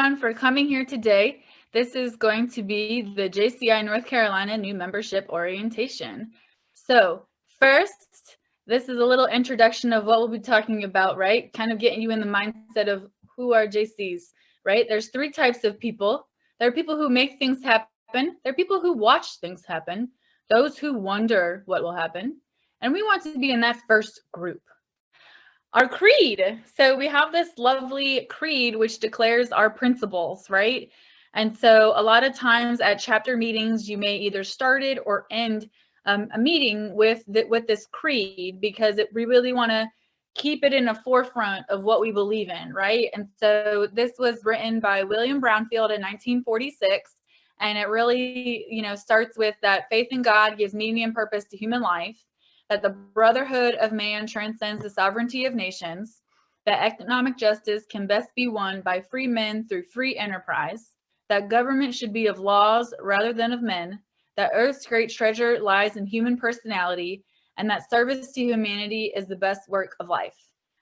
everyone for coming here today. This is going to be the JCI North Carolina new membership orientation. So first, this is a little introduction of what we'll be talking about, right? Kind of getting you in the mindset of who are JCs, right? There's three types of people. There are people who make things happen. There are people who watch things happen. Those who wonder what will happen. And we want to be in that first group. Our creed. So we have this lovely creed which declares our principles, right? And so a lot of times at chapter meetings, you may either start it or end a meeting with this creed, because we really want to keep it in the forefront of what we believe in, right? And so this was written by William Brownfield in 1946, and it really, starts with that faith in God gives meaning and purpose to human life, that the brotherhood of man transcends the sovereignty of nations, that economic justice can best be won by free men through free enterprise, that government should be of laws rather than of men, that earth's great treasure lies in human personality, and that service to humanity is the best work of life.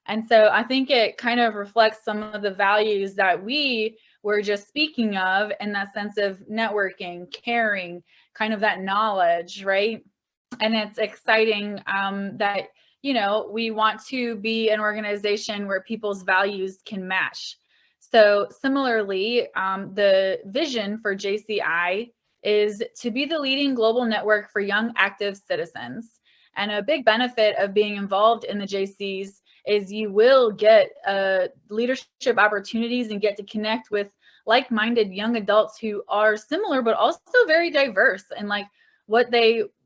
And so I think it kind of reflects some of the values that we were just speaking of, in that sense of networking, caring, kind of that knowledge, right? And it's exciting that, we want to be an organization where people's values can match. So similarly, the vision for JCI is to be the leading global network for young active citizens. And a big benefit of being involved in the JCs is you will get leadership opportunities and get to connect with like-minded young adults who are similar, but also very diverse in like what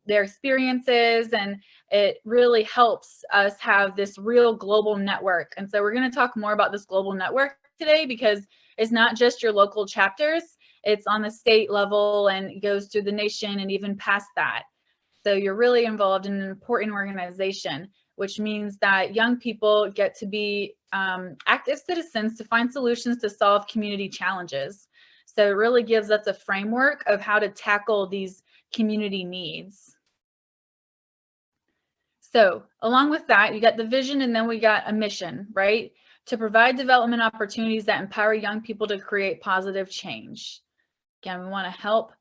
their experiences, and it really helps us have this real global network. And so we're going to talk more about this global network today, because it's not just your local chapters, it's on the state level and it goes through the nation and even past that. So you're really involved in an important organization, which means that young people get to be active citizens to find solutions to solve community challenges. So it really gives us a framework of how to tackle these community needs. So along with that, you got the vision, and then we got a mission, right? To provide development opportunities that empower young people to create positive change. Again, we want to help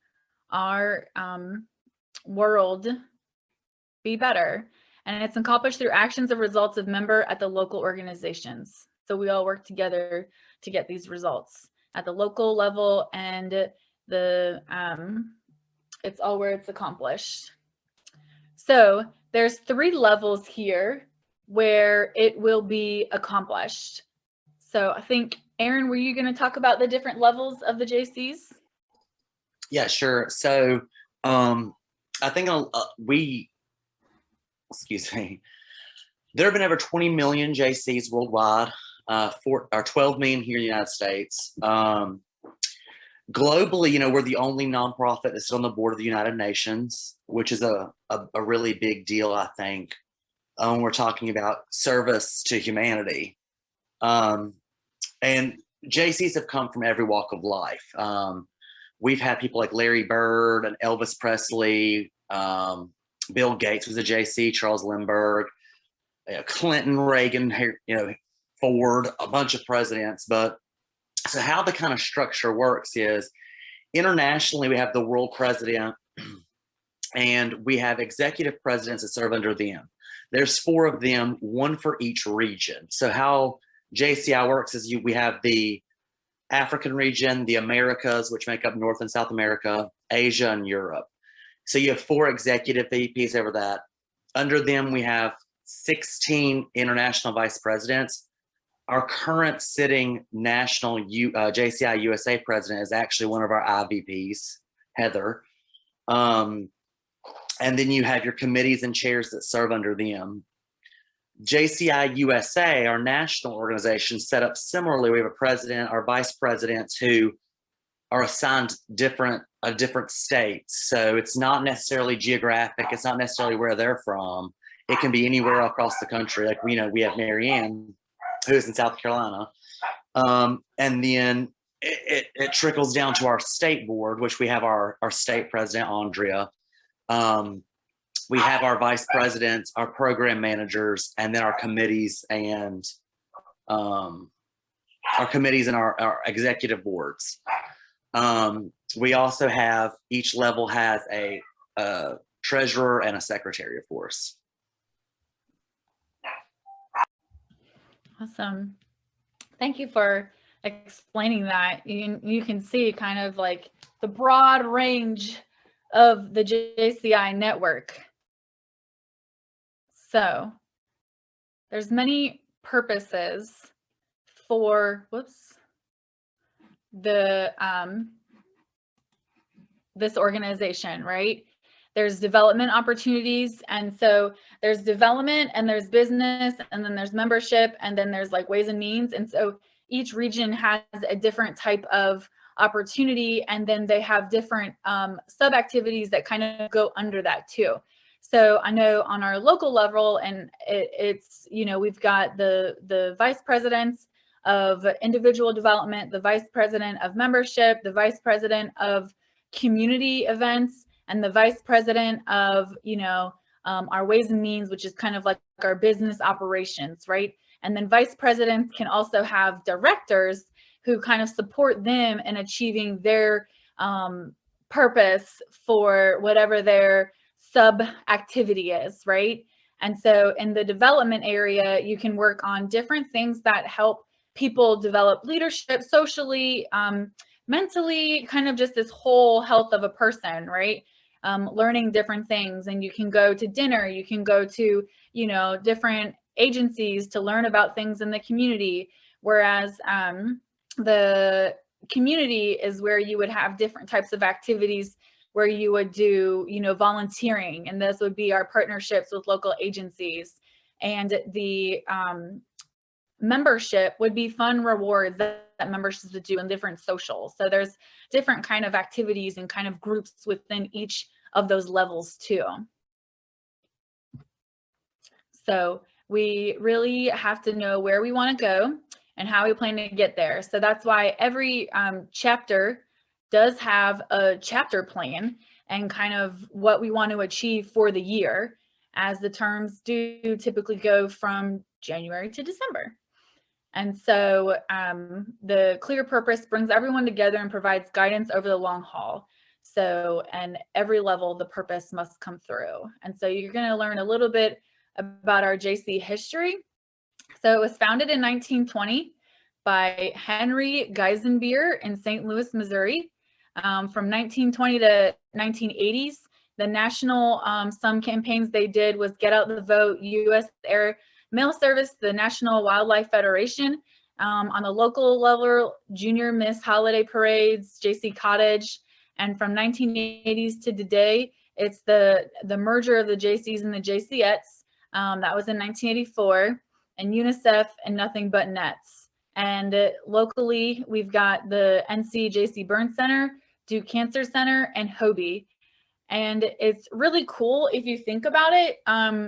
our world be better. And it's accomplished through actions and results of member at the local organizations. So we all work together to get these results at the local level, and it's all where it's accomplished. So there's 3 levels here where it will be accomplished. So I think, Aaron, were you going to talk about the different levels of the JCs? Yeah, sure. So I think excuse me, there have been over 20 million JCs worldwide, 12 million here in the United States. Globally, we're the only nonprofit that's on the board of the United Nations, which is a really big deal, I think, when we're talking about service to humanity. And JCs have come from every walk of life. We've had people like Larry Bird and Elvis Presley, Bill Gates was a JC, Charles Lindbergh, Clinton, Reagan, Ford, a bunch of presidents. But so how the kind of structure works is, internationally, we have the world president, and we have executive presidents that serve under them. There's 4 of them, 1 for each region. So how JCI works is we have the African region, the Americas, which make up North and South America, Asia, and Europe. So you have 4 executive VPs over that. Under them, we have 16 international vice presidents. Our current sitting national JCI USA president is actually one of our IVPs, Heather. And then you have your committees and chairs that serve under them. JCI USA, our national organization, set up similarly. We have a president, our vice presidents, who are assigned different states. So it's not necessarily geographic. It's not necessarily where they're from. It can be anywhere across the country. Like we have Marianne, who's in South Carolina. And then it trickles down to our state board, which we have our state president, Andrea. We have our vice presidents, our program managers, and then our committees and our committees and our executive boards. We also have, each level has a treasurer and a secretary, of course. Awesome. Thank you for explaining that. You can see kind of like the broad range of the JCI network. So there's many purposes for, the this organization, right? There's development opportunities, and so there's development and there's business, and then there's membership, and then there's like ways and means. And so each region has a different type of opportunity, and then they have different sub activities that kind of go under that too. So I know on our local level, and it's, you know, we've got the vice presidents of individual development, the vice president of membership, the vice president of community events, and the vice president of, you know, our ways and means, which is kind of like our business operations, right? And then vice presidents can also have directors who kind of support them in achieving their purpose for whatever their sub activity is, right? And so in the development area, you can work on different things that help people develop leadership socially, mentally, kind of just this whole health of a person, right? Learning different things. And you can go to dinner, you can go to, you know, different agencies to learn about things in the community. Whereas the community is where you would have different types of activities where you would do, you know, volunteering, and this would be our partnerships with local agencies. And the membership would be fun rewards that members would do in different socials. So there's different kind of activities and kind of groups within each of those levels too. So we really have to know where we want to go and how we plan to get there. So that's why every chapter does have a chapter plan and kind of what we want to achieve for the year, as the terms do typically go from January to December. And so the clear purpose brings everyone together and provides guidance over the long haul. So, and every level, the purpose must come through. And so you're going to learn a little bit about our JC history. So it was founded in 1920 by Henry Geisenbier in St. Louis, Missouri. From 1920 to 1980s, the national, some campaigns they did was Get Out the Vote, U.S. Air Mail Service, the National Wildlife Federation. On the local level, Junior Miss Holiday Parades, JC Cottage. And from 1980s to today, it's the merger of the JCs and the JCettes. That was in 1984, and UNICEF and Nothing But Nets. And locally, we've got the NCJC Burn Center, Duke Cancer Center, and Hobie. And it's really cool if you think about it.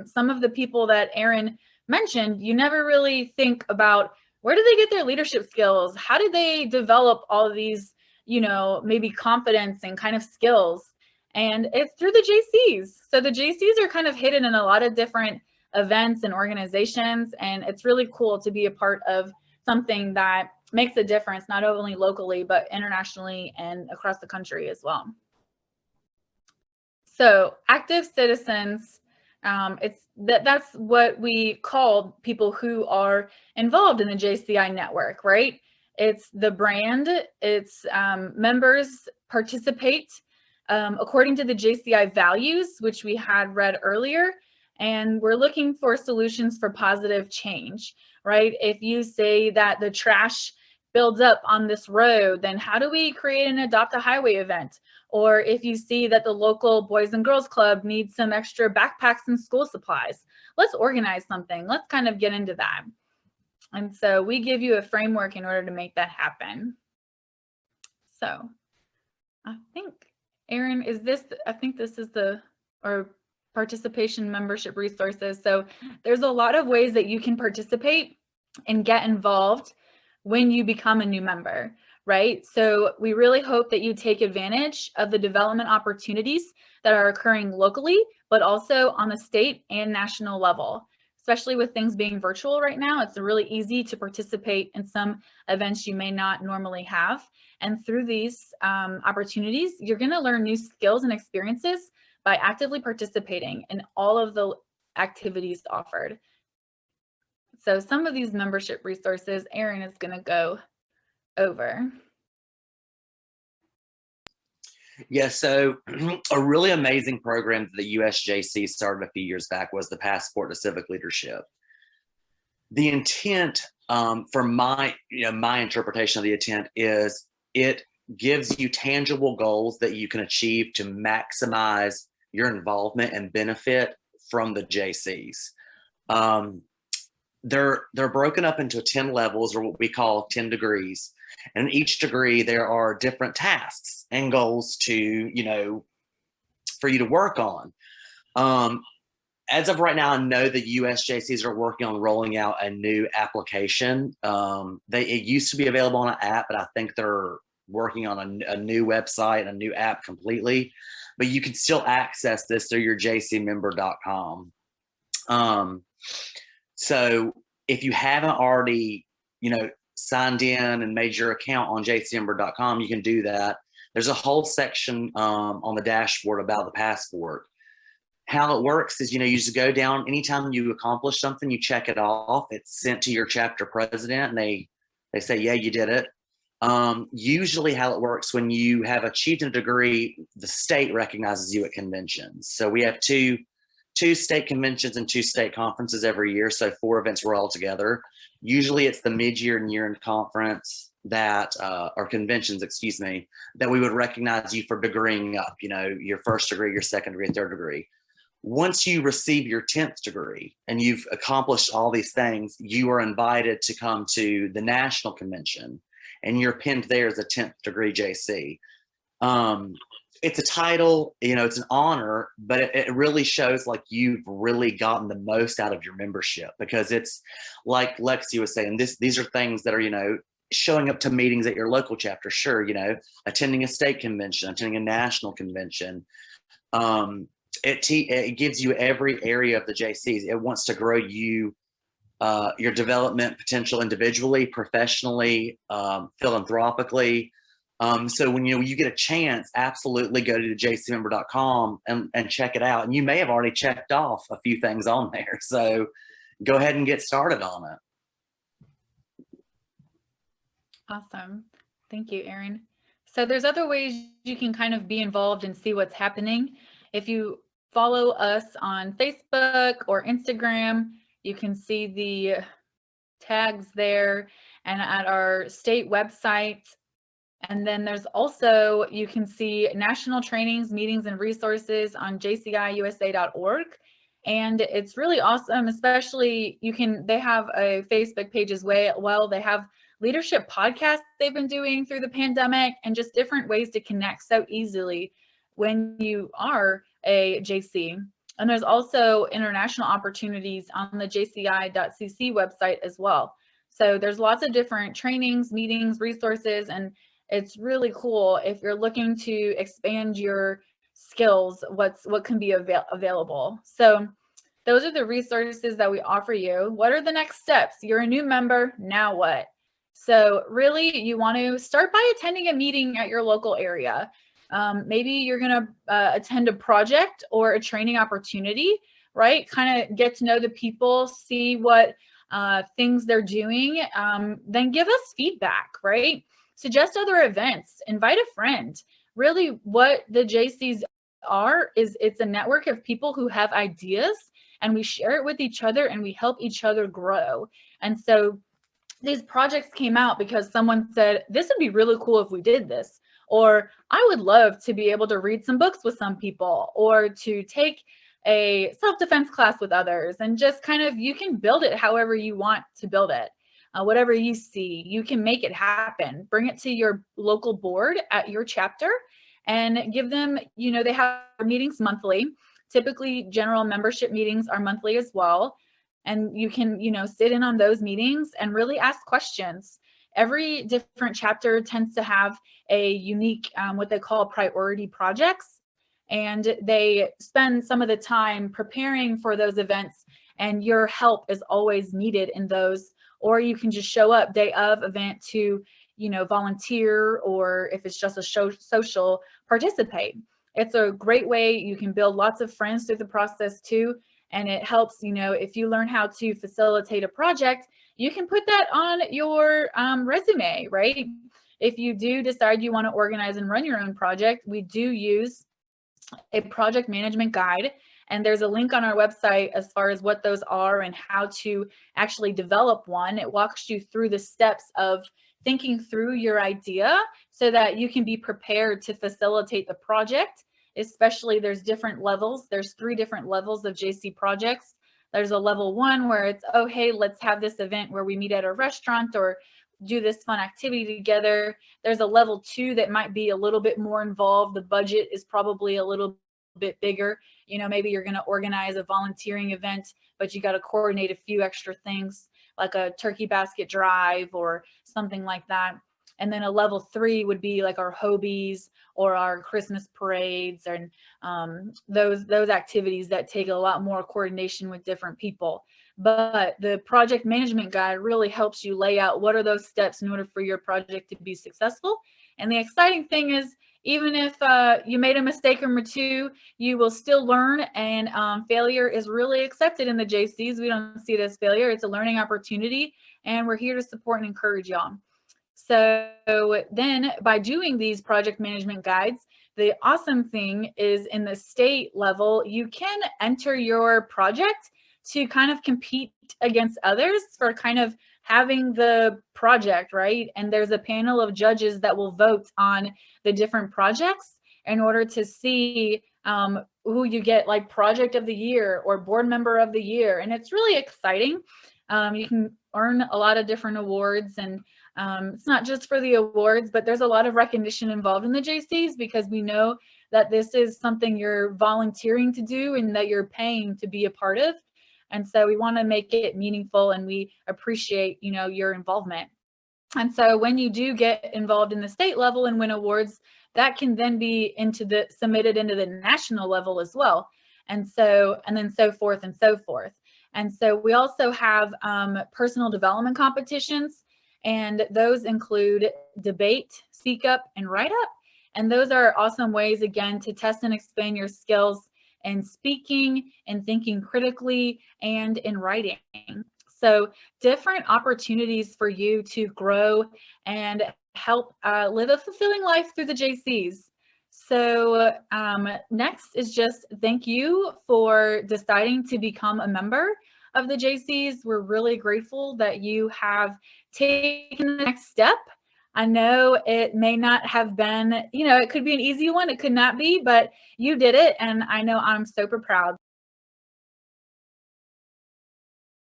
Some of the people that Aaron mentioned, you never really think about, where did they get their leadership skills? How did they develop all of these, you know, maybe confidence and kind of skills? And it's through the JCs. So the JCs are kind of hidden in a lot of different events and organizations. And it's really cool to be a part of something that makes a difference, not only locally, but internationally and across the country as well. So active citizens, that's what we call people who are involved in the JCI network, right? It's the brand, it's members participate according to the JCI values, which we had read earlier, and we're looking for solutions for positive change, right? If you say that the trash builds up on this road, then how do we create an Adopt a Highway event? Or if you see that the local Boys and Girls Club needs some extra backpacks and school supplies, let's organize something. Let's kind of get into that. And so we give you a framework in order to make that happen. So I think, Aaron, I think this is our participation membership resources. So there's a lot of ways that you can participate and get involved when you become a new member, right? So we really hope that you take advantage of the development opportunities that are occurring locally, but also on the state and national level. especially with things being virtual right now. It's really easy to participate in some events you may not normally have. And through these opportunities, you're going to learn new skills and experiences by actively participating in all of the activities offered. So some of these membership resources, Erin is going to go over. Yeah, so a really amazing program that the USJC started a few years back was the Passport to Civic Leadership. The intent, for my interpretation of the intent, is it gives you tangible goals that you can achieve to maximize your involvement and benefit from the JCs. They're broken up into 10 levels, or what we call 10 degrees. And in each degree, there are different tasks and goals to, for you to work on. As of right now, I know the USJCs are working on rolling out a new application. It used to be available on an app, but I think they're working on a new website, a new app completely. But you can still access this through your jcmember.com. So if you haven't already, signed in and made your account on jcmember.com, you can do that. There's a whole section on the dashboard about the passport. How it works is, you just go down anytime you accomplish something, you check it off. It's sent to your chapter president, and they say, yeah, you did it. Usually how it works, when you have achieved a degree, the state recognizes you at conventions. So we have two state conventions and 2 state conferences every year. So 4 events roll all together. Usually it's the mid-year and year-end conference or conventions, that we would recognize you for degreeing up, your first degree, your second degree, third degree. Once you receive your 10th degree and you've accomplished all these things, you are invited to come to the national convention, and you're pinned there as a 10th degree JC. It's a title, it's an honor, but it really shows like you've really gotten the most out of your membership, because it's like Lexi was saying, these are things that are, showing up to meetings at your local chapter, sure, attending a state convention, attending a national convention. It gives you every area of the JCs. It wants to grow you, your development potential individually, professionally, philanthropically. So when you get a chance, absolutely go to jcmember.com and check it out. And you may have already checked off a few things on there. So go ahead and get started on it. Awesome. Thank you, Erin. So there's other ways you can kind of be involved and see what's happening. If you follow us on Facebook or Instagram, you can see the tags there and at our state website. And then there's also, you can see national trainings, meetings, and resources on jciusa.org. And it's really awesome, especially they have a Facebook page as well. They have leadership podcasts they've been doing through the pandemic, and just different ways to connect so easily when you are a JC. And there's also international opportunities on the jci.cc website as well. So there's lots of different trainings, meetings, resources, and it's really cool if you're looking to expand your skills, what can be available. So those are the resources that we offer you. What are the next steps? You're a new member, now what? So really, you want to start by attending a meeting at your local area. Maybe you're going to attend a project or a training opportunity, right? Kind of get to know the people, see what things they're doing, then give us feedback, right? Suggest other events, invite a friend. Really what the JCs is it's a network of people who have ideas, and we share it with each other and we help each other grow. And so these projects came out because someone said, this would be really cool if we did this. Or I would love to be able to read some books with some people, or to take a self-defense class with others, and just kind of, you can build it however you want to build it. Whatever you see, you can make it happen. Bring it to your local board at your chapter and give them, they have meetings monthly. Typically, general membership meetings are monthly as well. And you can, sit in on those meetings and really ask questions. Every different chapter tends to have a unique, what they call priority projects. And they spend some of the time preparing for those events and your help is always needed in those. Or you can just show up day of event to, volunteer, or if it's just a social, participate. It's a great way. You can build lots of friends through the process too. And it helps, if you learn how to facilitate a project, you can put that on your resume, right? If you do decide you want to organize and run your own project, we do use a project management guide. And there's a link on our website as far as what those are and how to actually develop one. It walks you through the steps of thinking through your idea so that you can be prepared to facilitate the project. Especially, there's different levels. There's 3 different levels of JC projects. There's a level 1 where it's, oh, hey, let's have this event where we meet at a restaurant or do this fun activity together. There's a level 2 that might be a little bit more involved. The budget is probably a little bit bigger. Maybe you're going to organize a volunteering event, but you got to coordinate a few extra things like a turkey basket drive or something like that. And then a level 3 would be like our Hobies or our Christmas parades and those activities that take a lot more coordination with different people. But the project management guide really helps you lay out what are those steps in order for your project to be successful. And the exciting thing is, even if you made a mistake or 2, you will still learn, and failure is really accepted in the JCs. We don't see it as failure. It's a learning opportunity, and we're here to support and encourage y'all. So then by doing these project management guides, the awesome thing is in the state level, you can enter your project to kind of compete against others for kind of having the project, right? And there's a panel of judges that will vote on the different projects in order to see who you get like project of the year or board member of the year. And it's really exciting. You can earn a lot of different awards, and it's not just for the awards, but there's a lot of recognition involved in the JCs because we know that this is something you're volunteering to do and that you're paying to be a part of. And so we want to make it meaningful, and we appreciate, your involvement. And so when you do get involved in the state level and win awards, that can then be submitted into the national level as well. And then so forth and so forth. And so we also have personal development competitions, and those include debate, speak up, and write up. And those are awesome ways, again, to test and expand your skills in speaking and thinking critically and in writing. So different opportunities for you to grow and help live a fulfilling life through the JCs. So next is just thank you for deciding to become a member of the JCs. We're really grateful that you have taken the next step. I know it may not have been, it could be an easy one, it could not be, but you did it, and I know I'm super proud.